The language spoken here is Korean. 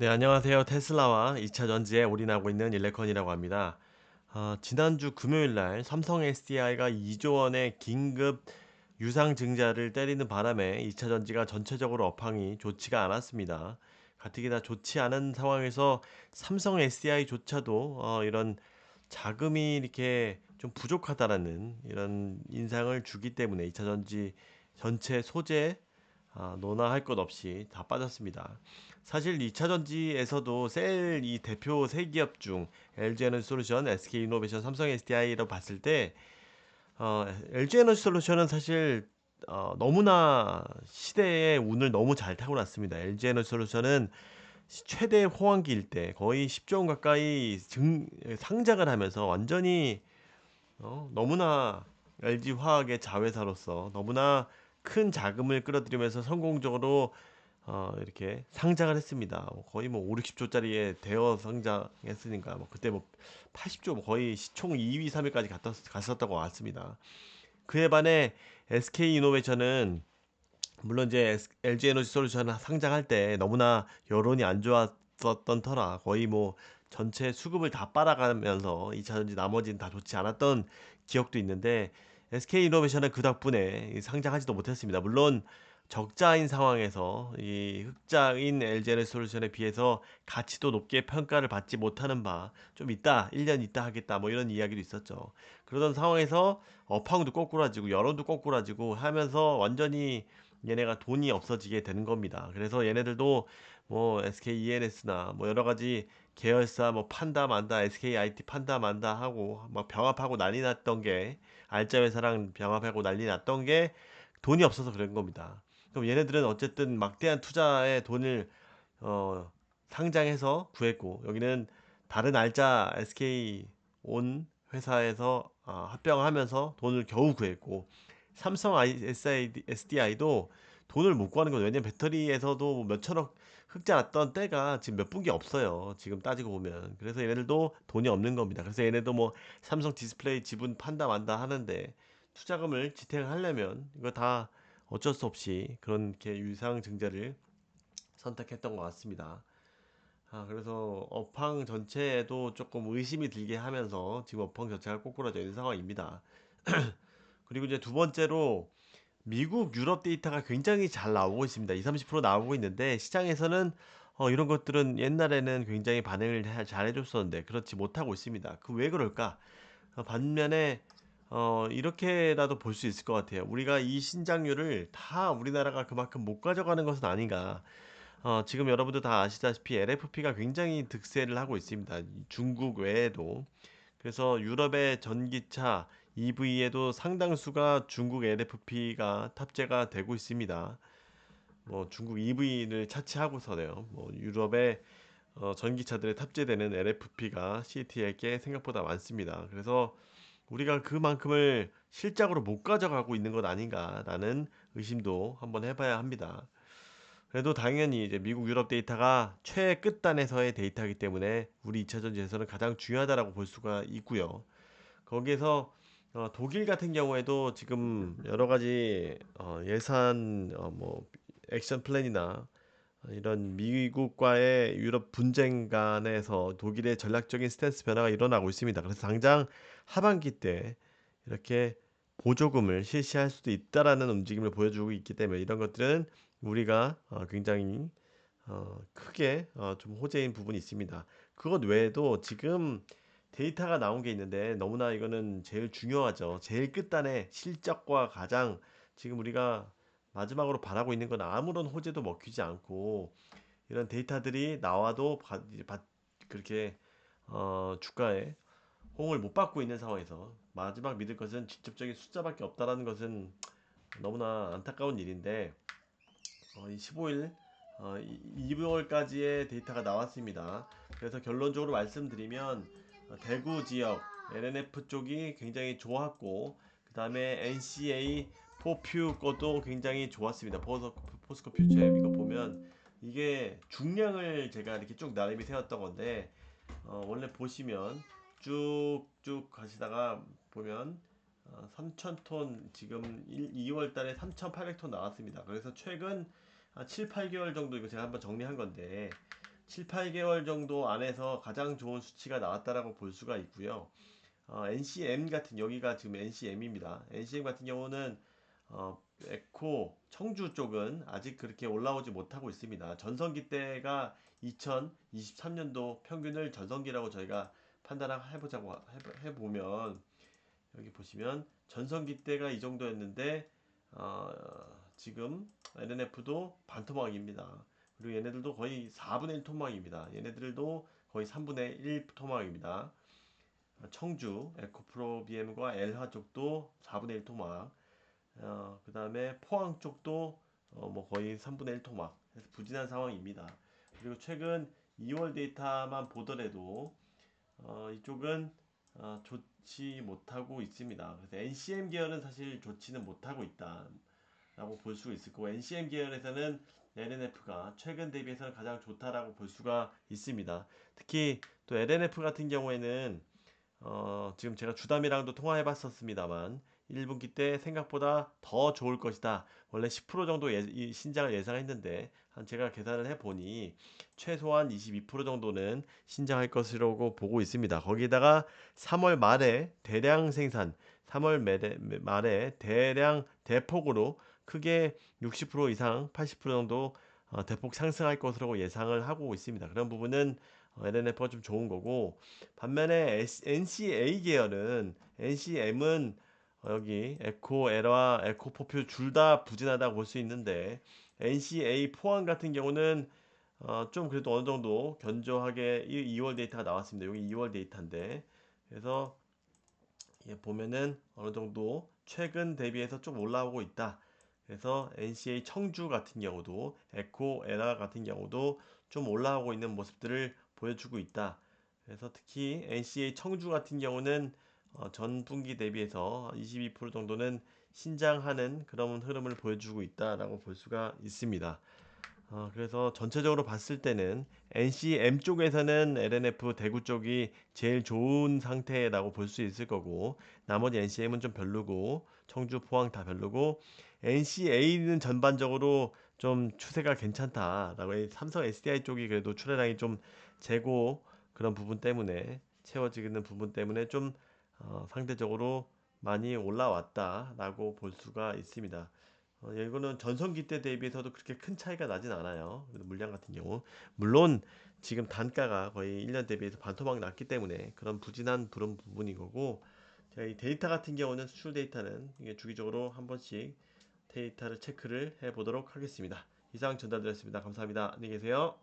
네, 안녕하세요. 테슬라와 2차 전지에 올인하고 있는 일레컨이라고 합니다. 지난주 금요일 날 삼성 SDI가 2조 원의 긴급 유상증자를 때리는 바람에 2차 전지가 전체적으로 업황이 좋지가 않았습니다. 가뜩이나 좋지 않은 상황에서 삼성 SDI조차도 이런 자금이 이렇게 좀 부족하다라는 이런 인상을 주기 때문에 2차 전지 전체 소재 논화할 것 없이 다 빠졌습니다. 사실 2차 전지에서도 셀 이 대표 세 기업 중 LG에너지솔루션, SK이노베이션, 삼성 SDI로 봤을 때 LG에너지솔루션은 사실 너무나 시대의 운을 너무 잘 타고 났습니다. LG에너지솔루션은 최대 호황기일 때 거의 10조 원 가까이 상장을 하면서 완전히 너무나 LG화학의 자회사로서 너무나 큰 자금을 끌어들이면서 성공적으로 이렇게 상장을 했습니다. 거의 뭐 5, 60조짜리에 대여 상장했으니까 뭐 그때 뭐 80조 거의 시총 2위, 3위까지 갔었다고 왔습니다. 그에 반해 SK이노베이션은 물론 이제 LG에너지솔루션 상장할 때 너무나 여론이 안 좋았었던 터라 거의 뭐 전체 수급을 다 빨아가면서 2차전지 나머지는 다 좋지 않았던 기억도 있는데 SK이노베이션은 그 덕분에 상장하지도 못했습니다. 물론 적자인 상황에서 이 흑자인 LG에너지솔루션에 비해서 가치도 높게 평가를 받지 못하는 바 좀 있다, 1년 있다 하겠다 뭐 이런 이야기도 있었죠. 그러던 상황에서 업황도 꼬꾸라지고 여론도 꼬꾸라지고 하면서 완전히 얘네가 돈이 없어지게 되는 겁니다. 그래서 얘네들도 뭐 SK ENS나 뭐 여러 가지 계열사 뭐 판다 만다 SK IT 판다 만다 하고 막 병합하고 난리 났던 게 알짜 회사랑 병합하고 난리 났던 게 돈이 없어서 그런 겁니다. 그럼 얘네들은 어쨌든 막대한 투자에 돈을 어 상장해서 구했고 여기는 다른 알짜 SK 온 회사에서 합병하면서 돈을 겨우 구했고 삼성 SDI도 돈을 못 구하는 거죠. 왜냐면 배터리에서도 뭐 몇천억 흑자 났던 때가 지금 몇 분기 없어요. 지금 따지고 보면. 그래서 얘네들도 돈이 없는 겁니다. 그래서 얘네도 뭐 삼성 디스플레이 지분 판다 만다 하는데 투자금을 지탱하려면 이거 다 어쩔 수 없이 그렇게 유상증자를 선택했던 것 같습니다. 그래서 업황 전체에도 조금 의심이 들게 하면서 지금 업황 자체가 꼬꾸라져 있는 상황입니다. 그리고 이제 두 번째로 미국, 유럽 데이터가 굉장히 잘 나오고 있습니다. 2, 30% 나오고 있는데 시장에서는 이런 것들은 옛날에는 굉장히 반응을 잘 해줬었는데 그렇지 못하고 있습니다. 그 왜 그럴까? 반면에 이렇게라도 볼 수 있을 것 같아요. 우리가 이 신장률을 다 우리나라가 그만큼 못 가져가는 것은 아닌가. 지금 여러분들 다 아시다시피 LFP가 굉장히 득세를 하고 있습니다. 중국 외에도. 그래서 유럽의 전기차 EV에도 상당수가 중국 LFP가 탑재가 되고 있습니다. 뭐 중국 EV를 차치하고서네요. 뭐 유럽의 전기차들에 탑재되는 LFP가 CATL께 생각보다 많습니다. 그래서 우리가 그만큼을 실적으로 못 가져가고 있는 것 아닌가라는 의심도 한번 해봐야 합니다. 그래도 당연히 이제 미국 유럽 데이터가 최끝단에서의 데이터이기 때문에 우리 2차 전지에서는 가장 중요하다라고 볼 수가 있고요. 거기에서 독일 같은 경우에도 지금 여러 가지 예산 뭐 액션 플랜이나 이런 미국과의 유럽 분쟁 간에서 독일의 전략적인 스탠스 변화가 일어나고 있습니다. 그래서 당장 하반기 때 이렇게 보조금을 실시할 수도 있다라는 움직임을 보여주고 있기 때문에 이런 것들은 우리가 굉장히 크게 좀 호재인 부분이 있습니다. 그것 외에도 지금 데이터가 나온 게 있는데 너무나 이거는 제일 중요하죠. 제일 끝단에 실적과 가장 지금 우리가 마지막으로 바라고 있는 건 아무런 호재도 먹히지 않고 이런 데이터들이 나와도 그렇게 주가에 호응을 못 받고 있는 상황에서 마지막 믿을 것은 직접적인 숫자밖에 없다라는 것은 너무나 안타까운 일인데 이 15일 2월까지의 데이터가 나왔습니다. 그래서 결론적으로 말씀드리면 대구 지역 LNF 쪽이 굉장히 좋았고 그 다음에 NCA 포퓨 것도 굉장히 좋았습니다. 포스코 퓨처 이거 보면 이게 중량을 제가 이렇게 쭉 나름이 세웠던 건데 원래 보시면 쭉쭉 가시다가 보면 3,000톤 지금 2월 달에 3,800톤 나왔습니다. 그래서 최근 한 7, 8개월 정도 이거 제가 한번 정리한 건데 7, 8개월 정도 안에서 가장 좋은 수치가 나왔다라고 볼 수가 있고요. NCM 같은 여기가 지금 NCM입니다. NCM 같은 경우는 에코 청주 쪽은 아직 그렇게 올라오지 못하고 있습니다. 전성기 때가 2023년도 평균을 전성기라고 저희가 판단을 해보자고 해보면 여기 보시면 전성기 때가 이 정도였는데 지금 LNF도 반토막입니다. 그리고 얘네들도 거의 4분의 1 토막입니다. 얘네들도 거의 3분의 1 토막입니다. 청주 에코프로 BM과 엘하 쪽도 4분의 1 토막. 그 다음에 포항 쪽도 뭐 거의 3분의 1 토막. 그래서 부진한 상황입니다. 그리고 최근 2월 데이터만 보더라도 이쪽은 좋지 못하고 있습니다. 그래서 NCM 계열은 사실 좋지는 못하고 있다라고 볼 수 있을 거고 NCM 계열에서는 LNF가 최근 대비해서는 가장 좋다라고 볼 수가 있습니다. 특히 또 LNF 같은 경우에는 지금 제가 주담이랑도 통화해 봤었습니다만 1분기 때 생각보다 더 좋을 것이다. 원래 10% 정도 이 신장을 예상했는데 제가 계산을 해 보니 최소한 22% 정도는 신장할 것이라고 보고 있습니다. 거기다가 3월 말에 대량 생산, 3월 말에 대량 대폭으로 크게 60% 이상, 80% 정도 대폭 상승할 것으로 예상을 하고 있습니다. 그런 부분은 LNF가 좀 좋은 거고 반면에 NCA 계열은 NCM은 여기 에코 에라 에코 포표 둘 다 부진하다고 볼 수 있는데 NCA 포항 같은 경우는 좀 그래도 어느 정도 견조하게 2월 데이터가 나왔습니다. 여기 2월 데이터인데 그래서 보면은 어느 정도 최근 대비해서 좀 올라오고 있다. 그래서 NCA 청주 같은 경우도 에코 에라 같은 경우도 좀 올라오고 있는 모습들을 보여주고 있다. 그래서 특히 NCA 청주 같은 경우는 전 분기 대비해서 22% 정도는 신장하는 그런 흐름을 보여주고 있다라고 볼 수가 있습니다. 그래서 전체적으로 봤을 때는 NCM 쪽에서는 LNF 대구 쪽이 제일 좋은 상태라고 볼 수 있을 거고 나머지 NCM은 좀 별로고 청주 포항 다 별로고 NCA는 전반적으로 좀 추세가 괜찮다라고 삼성 SDI 쪽이 그래도 출하량이 좀 재고 그런 부분 때문에 채워지는 부분 때문에 좀 상대적으로 많이 올라왔다라고 볼 수가 있습니다. 이거는 전성기 때 대비해서도 그렇게 큰 차이가 나진 않아요. 물량 같은 경우. 물론 지금 단가가 거의 1년 대비해서 반토막 났기 때문에 그런 부진한 그런 부분인 거고 이 데이터 같은 경우는 수출 데이터는 이게 주기적으로 한 번씩 데이터를 체크를 해 보도록 하겠습니다. 이상 전달드렸습니다. 감사합니다. 안녕히 계세요.